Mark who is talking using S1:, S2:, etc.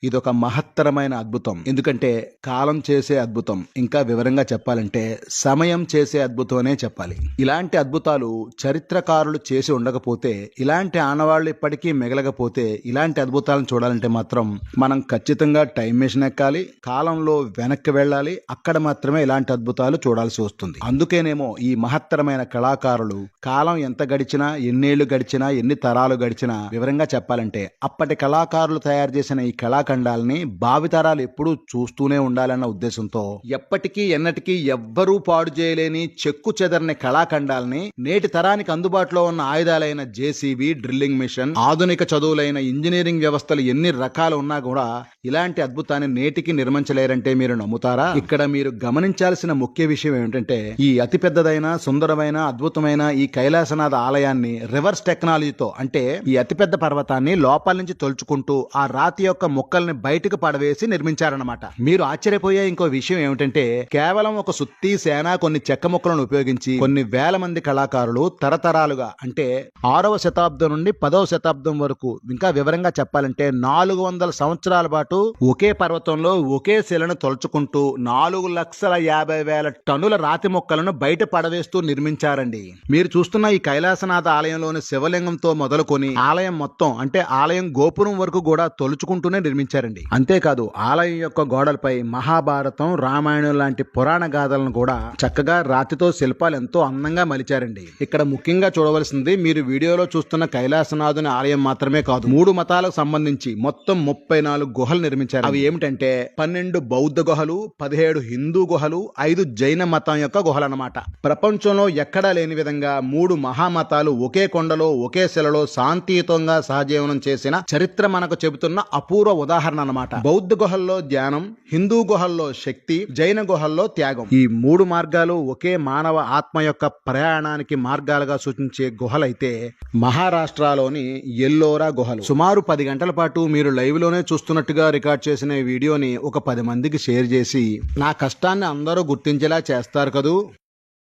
S1: ఇదొక మహత్తరమైన అద్భుతం. ఎందుకంటే కాలం చేసే అద్భుతం, ఇంకా వివరంగా చెప్పాలంటే సమయం చేసే అద్భుతం అనే చెప్పాలి. ఇలాంటి అద్భుతాలు చరిత్రకారులు చేసి ఉండకపోతే, ఇలాంటి ఆనవాళ్లు ఇప్పటికీ మిగలకపోతే, ఇలాంటి అద్భుతాలను చూడాలంటే మాత్రం మనం ఖచ్చితంగా టైం మెషిన్ ఎక్కాలి, కాలంలో వెనక్కి వెళ్ళాలి. అక్కడ మాత్రమే ఇలాంటి అద్భుతాలు చూడాల్సి వస్తుంది. అందుకేనేమో ఈ మహత్తరమైన కళాకారులు కాలం ఎంత గడిచినా, ఎన్నేళ్లు గడిచినా, ఎన్ని తరాలు గడిచినా, వివరంగా చెప్పాలంటే అప్పటి కళాకారులు తయారు చేసిన ఈ కళాఖండాలని భావితరాలు ఎప్పుడూ చూస్తూనే ఉండాలన్న ఉద్దేశంతో ఎప్పటికీ ఎన్నటికీ ఎవ్వరూ పాడు చేయలేని చెక్కు చెదరని కళాఖండాలని నేటి తరానికి అందుబాటులో ఉన్న ఆయుధాలైన జేసీబీ, డ్రిల్లింగ్ మిషన్, ఆధునిక చదువులైన ఇంజనీరింగ్ వ్యవస్థలు ఎన్ని రకాలు ఉన్నా కూడా ఇలాంటి అద్భుతాన్ని నేటికి నిర్మించలేరంటే మీరు నమ్ముతారా? ఇక్కడ మీరు గమనించాల్సిన ముఖ్య విషయం ఏమిటంటే ఈ అతి పెద్దదైన, సుందరమైన, అద్భుతమైన ఈ కైలాసనాథ ఆలయాన్ని రివర్స్ టెక్నాలజీతో, అంటే ఈ అతిపెద్ద పర్వతాన్ని లోపల నుంచి తొలుచుకుంటూ ఆ రాతి యొక్క మొక్కల్ని బయటకు పడవేసి నిర్మించారన్నమాట. మీరు ఆశ్చర్యపోయే ఇంకో విషయం ఏమిటంటే కేవలం ఒక సుత్తి, సేన, కొన్ని చెక్క ముక్కలను ఉపయోగించి కొన్ని వేల మంది కళాకారులు తరతరాలుగా, అంటే 6వ శతాబ్దం నుండి 10వ శతాబ్దం వరకు, ఇంకా వివరంగా చెప్పాలంటే 400 సంవత్సరాల పాటు ఒకే పర్వతంలో ఒకే శిలను తొలుచుకుంటూ 4,50,000 టన్నుల రాతి మొక్కలను బయట పడవేస్తూ నిర్మించారండి. మీరు చూస్తున్న ఈ కైలాసనాథ ఆలయంలోని శివలింగంతో మొదలుకొని ఆలయం మొత్తం, అంటే ఆలయం గోపురం వరకు కూడా తొలుచుకుంటూనే నిర్మించారండి. అంతేకాదు ఆలయం యొక్క గోడలపై మహాభారతం, రామాయణం లాంటి పురాణ గాథలను కూడా చక్కగా రాతితో శిల్పాలు ఎంతో అందంగా మలిచారండి. ఇక్కడ ముఖ్యంగా చూడవలసింది, మీరు వీడియోలో చూస్తున్న కైలాసనాథుని ఆలయం మాత్రమే కాదు, 3 మతాలకు సంబంధించి మొత్తం 34 గుహలు నిర్మించారు. అవి ఏమిటంటే 12 బౌద్ధ గుహలు, 17 హిందూ గుహలు, 5 జైన మతం యొక్క గుహలు అన్నమాట. ప్రపంచంలో ఎక్కడా లేని విధంగా 3 మహామతాలు ఒకే కొండలో, ఒకే శిలలో శాంతియుతంగా సహజీవనం చేసిన చరిత్ర మనకు చెబుతున్న అపూర్వ ఉదాహరణ అన్నమాట. బౌద్ధ గుహల్లో ధ్యానం, హిందూ గుహల్లో శక్తి, జైన గుహల్లో త్యాగం. ఈ 3 మార్గాలు ఒకే మానవ ఆత్మ యొక్క ప్రయాణానికి మార్గాలుగా సూచించే గుహలైతే మహారాష్ట్రలోని ఎల్లోరా గుహలు. సుమారు 10 గంటల పాటు మీరు లైవ్ లోనే చూస్తున్నట్టుగా రికార్డ్ చేసిన ఈ వీడియోని ఒక 10 మందికి షేర్ చేసి నా కష్టాన్ని అందరూ గుర్తించేలా చేస్తారు కదూ.